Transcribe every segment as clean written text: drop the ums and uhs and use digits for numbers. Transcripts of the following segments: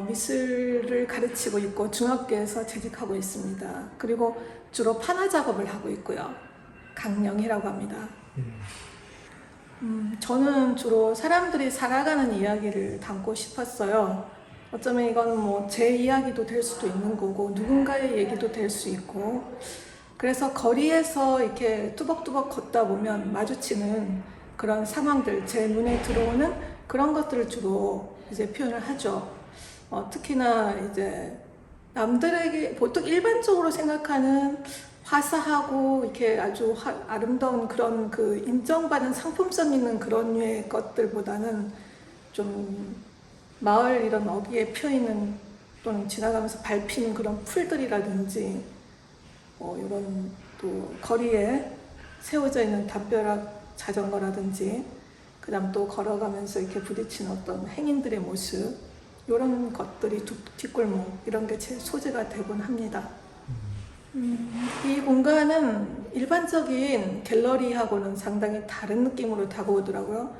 미술을 가르치고 있고 중학교에서 재직하고 있습니다. 그리고 주로 판화 작업을 하고 있고요. 강령이라고 합니다. 저는 주로 사람들이 살아가는 이야기를 담고 싶었어요. 어쩌면 이건 뭐 제 이야기도 될 수도 있는 거고 누군가의 얘기도 될 수 있고, 그래서 거리에서 이렇게 뚜벅뚜벅 걷다 보면 마주치는 그런 상황들, 제 눈에 들어오는 그런 것들을 주로 이제 표현을 하죠. 특히나 이제 남들에게 보통 일반적으로 생각하는 화사하고 이렇게 아주 아름다운 그런 그 인정받은 상품성 있는 그런 류의 것들보다는 좀 마을 이런 어귀에 펴있는 또는 지나가면서 밟히는 그런 풀들이라든지 이런 또 거리에 세워져 있는 담벼락 자전거라든지 그다음 또 걸어가면서 이렇게 부딪히는 어떤 행인들의 모습, 이런 것들이 뒷골목 이런 게 제 소재가 되곤 합니다. 이 공간은 일반적인 갤러리하고는 상당히 다른 느낌으로 다가오더라고요.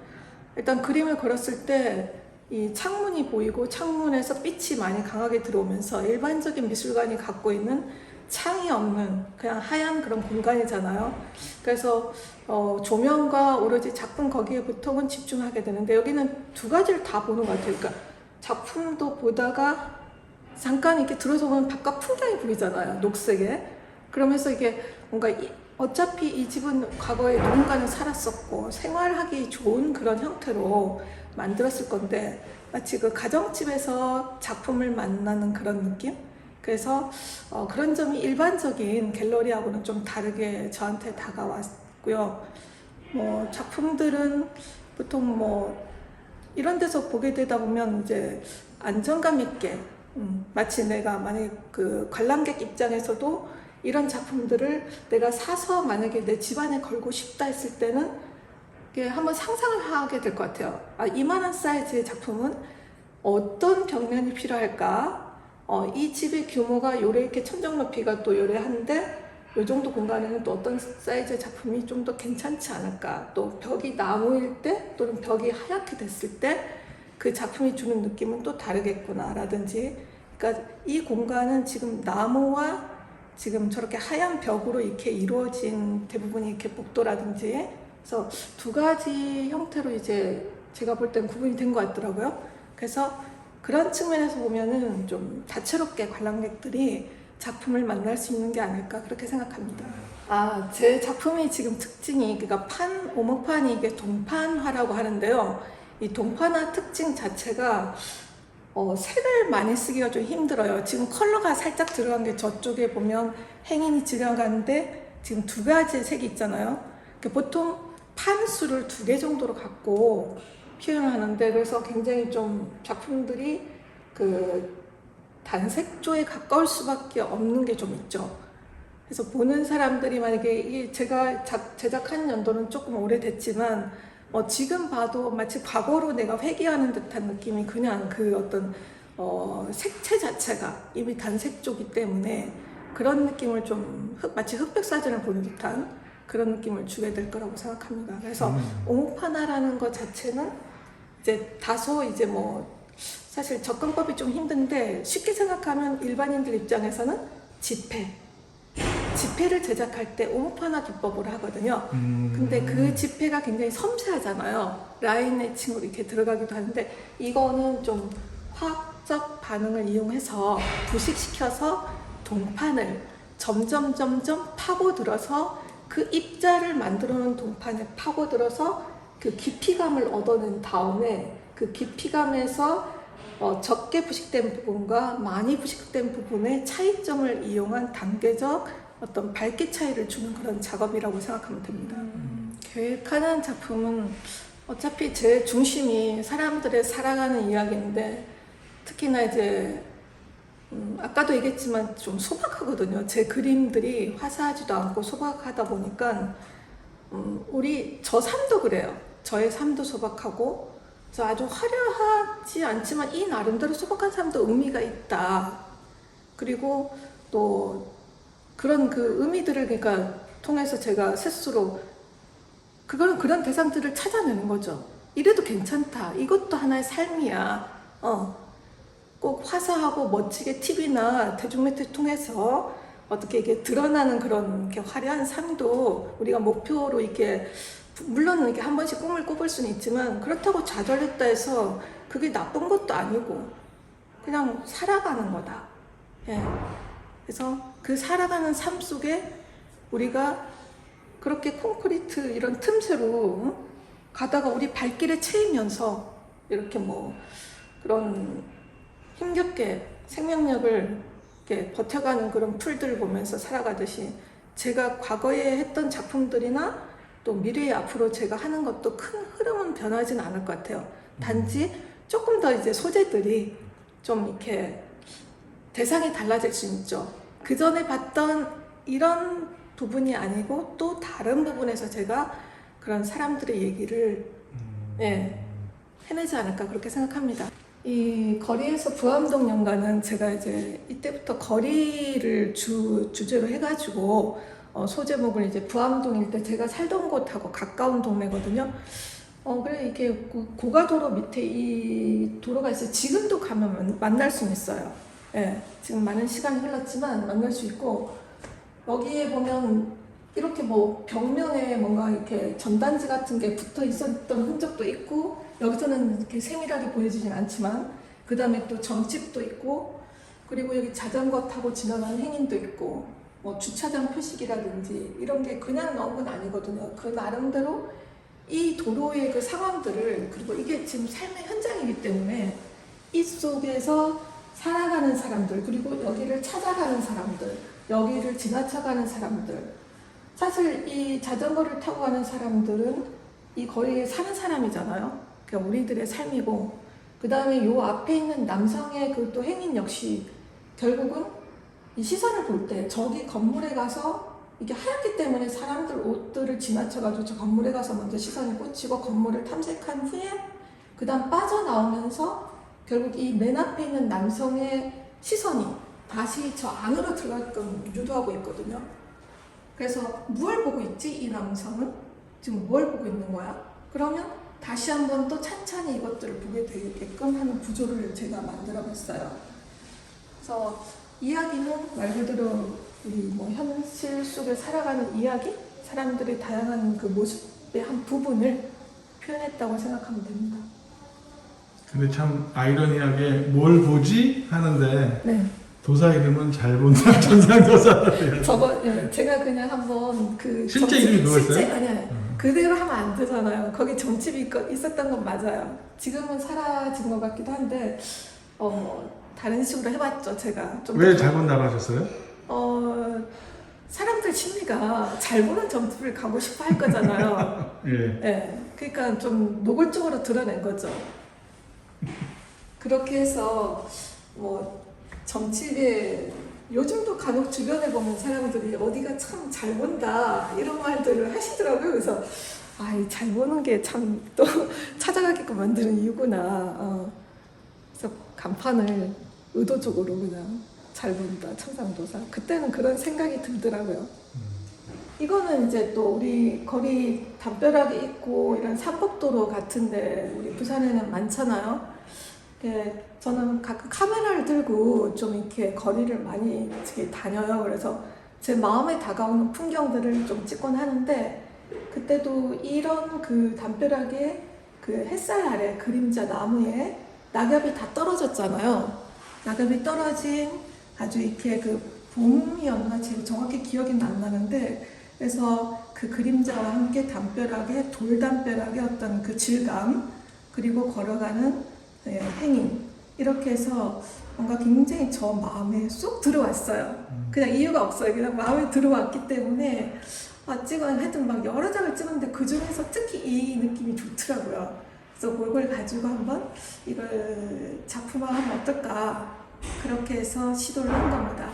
일단 그림을 그렸을 때 이 창문이 보이고 창문에서 빛이 많이 강하게 들어오면서 일반적인 미술관이 갖고 있는 창이 없는 그냥 하얀 그런 공간이잖아요. 그래서 조명과 오로지 작품 거기에 보통은 집중하게 되는데 여기는 두 가지를 다 보는 것 같아요. 그러니까 작품도 보다가 잠깐 이렇게 들어서 보면 바깥 풍경이 보이잖아요. 녹색에. 그러면서 이게 뭔가 어차피 이 집은 과거에 누군가는 살았었고 생활하기 좋은 그런 형태로 만들었을 건데 마치 그 가정집에서 작품을 만나는 그런 느낌? 그래서 그런 점이 일반적인 갤러리하고는 좀 다르게 저한테 다가왔고요. 작품들은 보통 이런 데서 보게 되다 보면 이제 안정감 있게 마치 내가 만약에 그 관람객 입장에서도 이런 작품들을 내가 사서 만약에 내 집안에 걸고 싶다 했을 때는 한번 상상을 하게 될 것 같아요. 이만한 사이즈의 작품은 어떤 벽면이 필요할까? 이 집의 규모가 요래 이렇게 천정 높이가 또 요래한데 이 정도 공간에는 또 어떤 사이즈의 작품이 좀 더 괜찮지 않을까? 또 벽이 나무일 때 또는 벽이 하얗게 됐을 때 그 작품이 주는 느낌은 또 다르겠구나 라든지, 그러니까 이 공간은 지금 나무와 지금 저렇게 하얀 벽으로 이렇게 이루어진 대부분이 이렇게 복도라든지, 그래서 두 가지 형태로 이제 제가 볼 땐 구분이 된 것 같더라고요. 그래서 그런 측면에서 보면은 좀 다채롭게 관람객들이 작품을 만날 수 있는 게 아닐까 그렇게 생각합니다. 제 작품이 지금 특징이, 그러니까 오목판이 이게 동판화라고 하는데요. 이 동판화 특징 자체가 색을 많이 쓰기가 좀 힘들어요. 지금 컬러가 살짝 들어간 게 저쪽에 보면 행인이 지나가는데 지금 두 가지의 색이 있잖아요. 보통 판수를 2개 정도로 갖고 표현하는데, 그래서 굉장히 좀 작품들이 그 단색조에 가까울 수밖에 없는 게 좀 있죠. 그래서 보는 사람들이 만약에 제가 제작한 연도는 조금 오래됐지만 지금 봐도 마치 과거로 내가 회귀하는 듯한 느낌이, 그냥 그 어떤 색채 자체가 이미 단색조기 때문에 그런 느낌을 좀 마치 흑백 사진을 보는 듯한 그런 느낌을 주게 될 거라고 생각합니다. 그래서 오목판화라는 것 자체는 이제 다소 이제 사실 접근법이 좀 힘든데, 쉽게 생각하면 일반인들 입장에서는 지폐를 제작할 때 오목판화 기법으로 하거든요. 근데 그 지폐가 굉장히 섬세하잖아요. 라인 애칭으로 이렇게 들어가기도 하는데, 이거는 좀 화학적 반응을 이용해서 부식시켜서 동판을 점점 파고들어서 그 입자를 만들어 놓은 동판에 파고들어서 그 깊이감을 얻어낸 다음에 그 깊이감에서 적게 부식된 부분과 많이 부식된 부분의 차이점을 이용한 단계적 어떤 밝기 차이를 주는 그런 작업이라고 생각하면 됩니다. 계획하는 작품은 어차피 제 중심이 사람들의 살아가는 이야기인데, 특히나 이제 아까도 얘기했지만 좀 소박하거든요. 제 그림들이 화사하지도 않고 소박하다 보니까 저 삶도 그래요. 저의 삶도 소박하고 아주 화려하지 않지만 이 나름대로 소박한 삶도 의미가 있다. 그리고 또 그런 그 의미들을 그러니까 통해서 제가 스스로 그런 대상들을 찾아내는 거죠. 이래도 괜찮다. 이것도 하나의 삶이야. 꼭 화사하고 멋지게 TV나 대중매체 통해서 어떻게 이게 드러나는 그런 이렇게 화려한 삶도 우리가 목표로 이렇게 물론 이렇게 한 번씩 꿈을 꿔볼 수는 있지만 그렇다고 좌절했다 해서 그게 나쁜 것도 아니고 그냥 살아가는 거다. 예. 그래서 그 살아가는 삶 속에 우리가 그렇게 콘크리트 이런 틈새로 가다가 우리 발길에 채이면서 이렇게 뭐 그런 힘겹게 생명력을 이렇게 버텨가는 그런 풀들을 보면서 살아가듯이 제가 과거에 했던 작품들이나 또 미래에 앞으로 제가 하는 것도 큰 흐름은 변하지는 않을 것 같아요. 단지 조금 더 이제 소재들이 좀 이렇게 대상이 달라질 수 있죠. 그 전에 봤던 이런 부분이 아니고 또 다른 부분에서 제가 그런 사람들의 얘기를 예, 해내지 않을까 그렇게 생각합니다. 이 거리에서 부암동 연가는 제가 이제 이때부터 거리를 주제로 해가지고 소제목을 이제 부암동일 때 제가 살던 곳하고 가까운 동네거든요. 그래 이게 고가도로 밑에 이 도로가 있어요. 지금도 가면 만날 수는 있어요. 예, 지금 많은 시간이 흘렀지만 만날 수 있고 여기에 보면 이렇게 뭐 벽면에 뭔가 이렇게 전단지 같은 게 붙어 있었던 흔적도 있고 여기서는 이렇게 세밀하게 보여지진 않지만 그 다음에 또 점집도 있고 그리고 여기 자전거 타고 지나가는 행인도 있고 뭐 주차장 표식이라든지 이런 게 그냥 나온 건 아니거든요. 그 나름대로 이 도로의 그 상황들을 그리고 이게 지금 삶의 현장이기 때문에 이 속에서 살아가는 사람들 그리고 여기를 찾아가는 사람들 여기를 지나쳐가는 사람들 사실 이 자전거를 타고 가는 사람들은 이 거리에 사는 사람이잖아요. 그러니까 우리들의 삶이고 그 다음에 요 앞에 있는 남성의 그 또 행인 역시 결국은 이 시선을 볼 때 저기 건물에 가서 이게 하얗기 때문에 사람들 옷들을 지나쳐가지고 저 건물에 가서 먼저 시선이 꽂히고 건물을 탐색한 후에 그 다음 빠져나오면서 결국 이 맨 앞에 있는 남성의 시선이 다시 저 안으로 들어가게끔 유도하고 있거든요. 그래서 무엇을 보고 있지? 이 남성은 지금 뭘 보고 있는 거야? 그러면 다시 한번 또 찬찬히 이것들을 보게 되게끔 하는 구조를 제가 만들어 봤어요. 그래서 이야기는 말 그대로 우리 뭐 현실 속에 살아가는 이야기, 사람들의 다양한 그 모습의 한 부분을 표현했다고 생각하면 됩니다. 근데 참 아이러니하게 뭘 보지? 하는데 네. 도사 이름은 잘 본다 전상도사. 저번 제가 그냥 한번 그 실제 이름이 그거였어요? 실제 아니요 그대로 하면 안 되잖아요. 거기 점집이 있었던 건 맞아요. 지금은 사라진 것 같기도 한데 다른 식으로 해봤죠. 제가 좀 왜 잘 본다고 하셨어요? 사람들 심리가 잘 보는 점집을 가고 싶어 할 거잖아요. 예. 예, 그러니까 좀 노골적으로 드러낸 거죠. 그렇게 해서 뭐 점집에 요즘도 간혹 주변에 보면 사람들이 어디가 참 잘 본다 이런 말들을 하시더라고요. 그래서 잘 보는 게 참 또 찾아가게끔 만드는 이유구나. 그래서 간판을 의도적으로 그냥 잘 본다 천상도사. 그때는 그런 생각이 들더라고요. 이거는 이제 또 우리 거리 담벼락에 있고 이런 삼복도로 같은데 우리 부산에는 많잖아요. 저는 가끔 카메라를 들고 좀 이렇게 거리를 많이 이렇게 다녀요. 그래서 제 마음에 다가오는 풍경들을 좀 찍곤 하는데 그때도 이런 그 담벼락에 그 햇살 아래 그림자 나무에 낙엽이 다 떨어졌잖아요. 낙엽이 떨어진 아주 이렇게 그 봄이었나 지금 정확히 기억이 안 나는데 그래서 그 그림자와 함께 담벼락에 돌담벼락의 어떤 그 질감 그리고 걸어가는 행인 이렇게 해서 뭔가 굉장히 저 마음에 쏙 들어왔어요. 그냥 이유가 없어요. 그냥 마음에 들어왔기 때문에 하여튼 막 여러 장을 찍었는데 그 중에서 특히 이 느낌이 좋더라고요. 그래서 그걸 가지고 한번 이걸 작품화하면 어떨까 그렇게 해서 시도를 한 겁니다.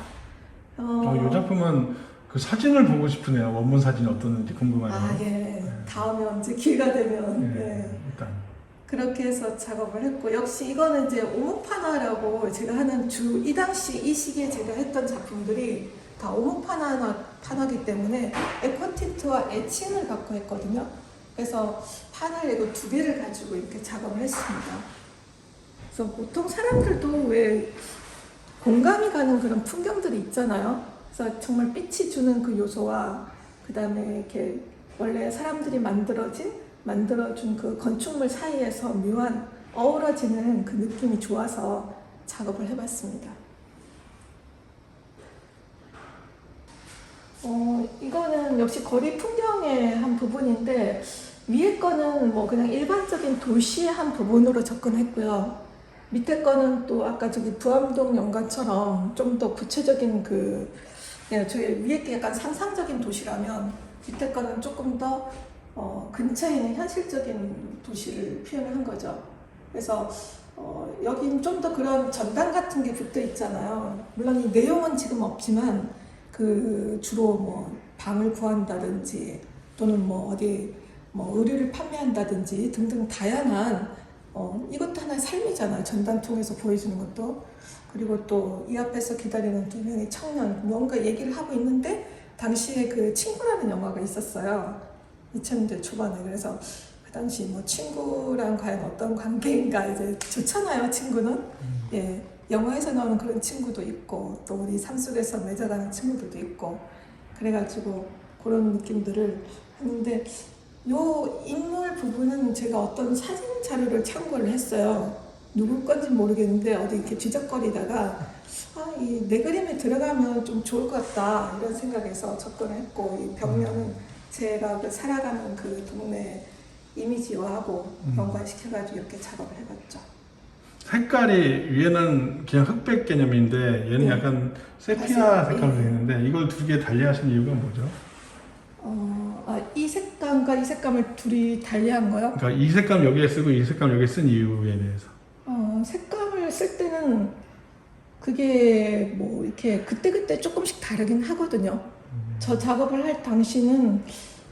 이 작품은 그 사진을 보고 싶으네요. 원본 사진이 어떻는지 궁금하네요. 예. 다음에 언제 기회가 되면 일단 그렇게 해서 작업을 했고 역시 이거는 이제 오목파나라고 제가 하는 이 당시 이 시기에 제가 했던 작품들이 다 오목파나기 때문에 에코틴트와 에칭을 갖고 했거든요. 그래서 판을 이거 2개를 가지고 이렇게 작업을 했습니다. 그래서 보통 사람들도 왜 공감이 가는 그런 풍경들이 있잖아요. 그래서 정말 빛이 주는 그 요소와 그 다음에 이렇게 원래 사람들이 만들어준 그 건축물 사이에서 묘한 어우러지는 그 느낌이 좋아서 작업을 해봤습니다. 이거는 역시 거리 풍경의 한 부분인데 위에 거는 뭐 그냥 일반적인 도시의 한 부분으로 접근했고요. 밑에 거는 또 아까 저기 부암동 연관처럼 좀 더 구체적인 저희 위에 게 약간 상상적인 도시라면 밑에 거는 조금 더 근처에 있는 현실적인 도시를 표현한 거죠. 그래서 여긴 좀 더 그런 전단 같은 게 붙어 있잖아요. 물론 이 내용은 지금 없지만 주로 뭐 방을 구한다든지 또는 뭐 어디 뭐 의류를 판매한다든지 등등 다양한 이것도 하나의 삶이잖아요. 전단 통해서 보여주는 것도. 그리고 또 이 앞에서 기다리는 두 명의 청년 뭔가 얘기를 하고 있는데 당시에 그 친구라는 영화가 있었어요. 2000년대 초반에. 그래서 그 당시 뭐 친구랑 과연 어떤 관계인가 이제 좋잖아요. 친구는. 예. 영화에서 나오는 그런 친구도 있고 또 우리 삶 속에서 맺어가는 친구들도 있고 그래가지고 그런 느낌들을 했는데 요 인물 부분은 제가 어떤 사진 자료를 참고를 했어요. 누구 건지 모르겠는데 어디 이렇게 뒤적거리다가 내 그림에 들어가면 좀 좋을 것 같다 이런 생각에서 접근을 했고 이 벽면은 제가 살아가는 그 동네 이미지화하고 연관시켜가지고 이렇게 작업을 해봤죠. 색깔이 위에는 그냥 흑백 개념인데 얘는 약간 세피아 색깔로 되어 있는데 이걸 두 개 달리하신 이유가 뭐죠? 이 색감과 이 색감을 둘이 달리한 거요? 그러니까 이 색감 여기에 쓰고 이 색감 여기에 쓴 이유에 대해서. 색감을 쓸 때는 그게 뭐 이렇게 그때그때 조금씩 다르긴 하거든요. 저 작업을 할 당시는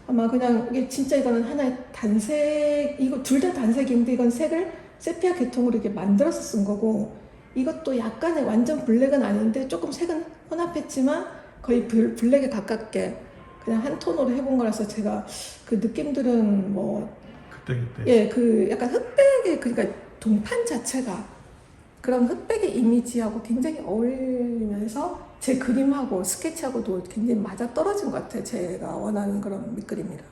아마 그냥 이게 진짜 이거는 하나의 단색, 이거 둘 다 단색인데 이건 색을 세피아 계통으로 이렇게 만들어서 쓴 거고 이것도 약간의 완전 블랙은 아닌데 조금 색은 혼합했지만 거의 블랙에 가깝게 그냥 한 톤으로 해본 거라서 제가 그 느낌들은 뭐 그때 그 약간 흑백의 그러니까 동판 자체가 그런 흑백의 이미지하고 굉장히 어울리면서 제 그림하고 스케치하고도 굉장히 맞아 떨어진 것 같아요. 제가 원하는 그런 밑그림이랑.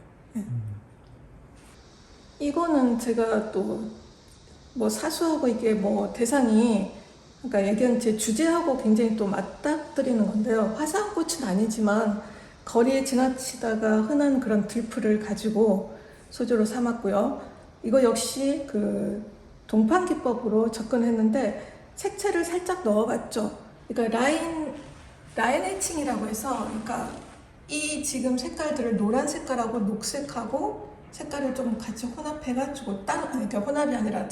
이거는 제가 또 뭐 사수하고 이게 뭐 대상이 그러니까 얘기한 제 주제하고 굉장히 또 맞닥뜨리는 건데요. 화산꽃은 아니지만 거리에 지나치다가 흔한 그런 들풀을 가지고 소재로 삼았고요. 이거 역시 그 동판 기법으로 접근했는데 색채를 살짝 넣어봤죠. 그러니까 라인 해칭이라고 해서 그러니까 이 지금 색깔들을 노란 색깔하고 녹색하고 색깔을 좀 같이 혼합해가지고 그러니까 혼합이 아니라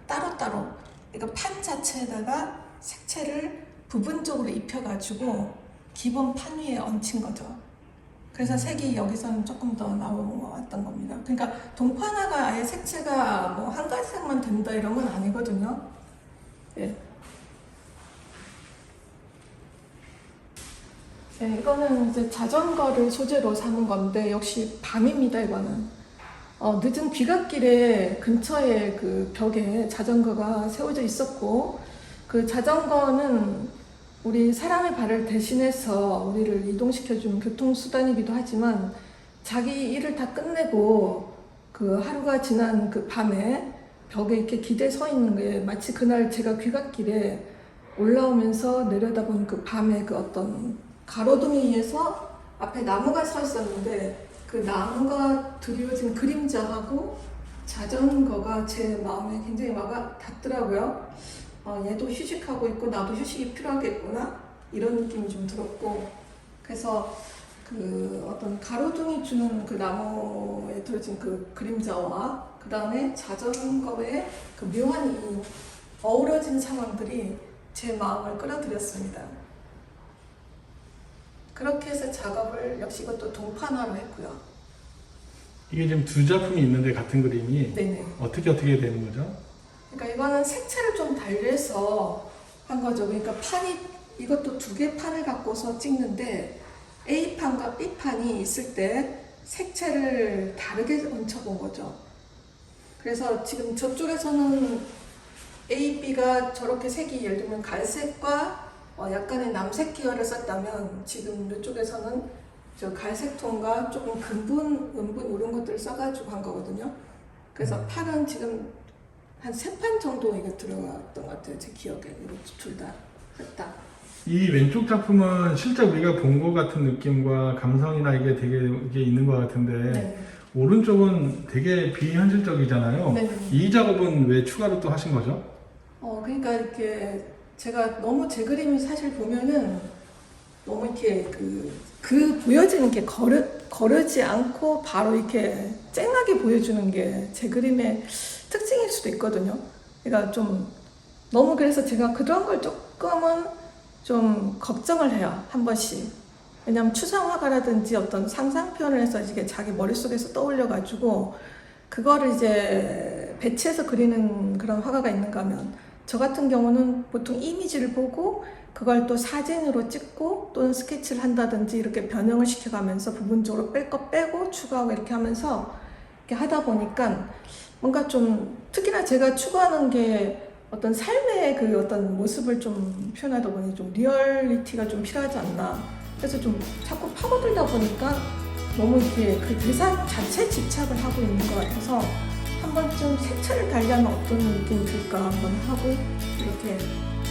따로따로 그러니까 판 자체에다가 색채를 부분적으로 입혀가지고 기본 판 위에 얹힌 거죠. 그래서 색이 여기서는 조금 더 나왔던 겁니다. 그러니까 동판화가 아예 색채가 뭐 한 가지 색만 된다 이런 건 아니거든요. 예. 네, 이거는 이제 자전거를 소재로 삼은 건데 역시 밤입니다. 이거는 늦은 귀갓길에 근처에 그 벽에 자전거가 세워져 있었고 그 자전거는 우리 사람의 발을 대신해서 우리를 이동시켜주는 교통수단이기도 하지만 자기 일을 다 끝내고 그 하루가 지난 그 밤에 벽에 이렇게 기대 서 있는 게 마치 그날 제가 귀갓길에 올라오면서 내려다본 그 밤에 그 어떤 가로등에 의해서 앞에 나무가 서 있었는데 그 나무가 드리워진 그림자하고 자전거가 제 마음에 굉장히 와가 닿더라고요. 얘도 휴식하고 있고 나도 휴식이 필요하겠구나 이런 느낌이 좀 들었고 그래서 그 어떤 가로등이 주는 그 나무에 들어진 그 그림자와 그 다음에 자전거의 그 묘한 이 어우러진 상황들이 제 마음을 끌어들였습니다. 그렇게 해서 작업을 역시 이것도 동판화로 했고요. 이게 지금 두 작품이 있는데 같은 그림이 네네. 어떻게 되는 거죠? 그러니까 이거는 색채를 좀 달리해서 한 거죠. 그러니까 이것도 두 개 판을 갖고서 찍는데 A판과 B판이 있을 때 색채를 다르게 얹혀본 거죠. 그래서 지금 저쪽에서는 A, B가 저렇게 색이 예를 들면 갈색과 약간의 남색 계열을 썼다면 지금 이쪽에서는 저 갈색 톤과 조금 금분, 은분 이런 것들을 써가지고 한 거거든요. 그래서 팔은 지금 한 3판 정도 이게 들어갔던 것 같아요. 제 기억에 둘 다 했다. 이 왼쪽 작품은 실제 우리가 본 것 같은 느낌과 감성이나 이게 되게 이게 있는 것 같은데 네. 오른쪽은 되게 비현실적이잖아요. 네. 이 작업은 왜 추가로 또 하신 거죠? 그러니까 이렇게 제가 너무 제 그림이 사실 보면은 너무 이렇게 그 보여지는 게 거르지 않고 바로 이렇게 쨍하게 보여주는 게 제 그림의 특징일 수도 있거든요. 그러니까 좀 너무 그래서 제가 그런 걸 조금은 좀 걱정을 해요. 한 번씩. 왜냐면 추상화가라든지 어떤 상상 표현을 해서 이게 자기 머릿속에서 떠올려가지고 그거를 이제 배치해서 그리는 그런 화가가 있는가 하면 저 같은 경우는 보통 이미지를 보고 그걸 또 사진으로 찍고 또는 스케치를 한다든지 이렇게 변형을 시켜가면서 부분적으로 뺄 거 빼고 추가하고 이렇게 하면서 이렇게 하다 보니까 뭔가 좀 특히나 제가 추구하는 게 어떤 삶의 그 어떤 모습을 좀 표현하다 보니 좀 리얼리티가 좀 필요하지 않나. 그래서 좀 자꾸 파고들다 보니까 너무 이렇게 그 대사 자체에 집착을 하고 있는 것 같아서 한 번쯤 색채를 달리하면 어떤 느낌이 들까 한번 하고 이렇게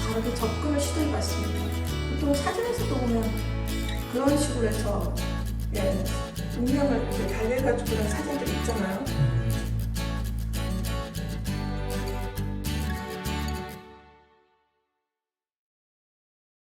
다르게 접근을 시도해봤습니다. 보통 사진에서도 보면 그런 식으로 해서 운명을 이렇게 달래가지고 그런 사진들 있잖아요.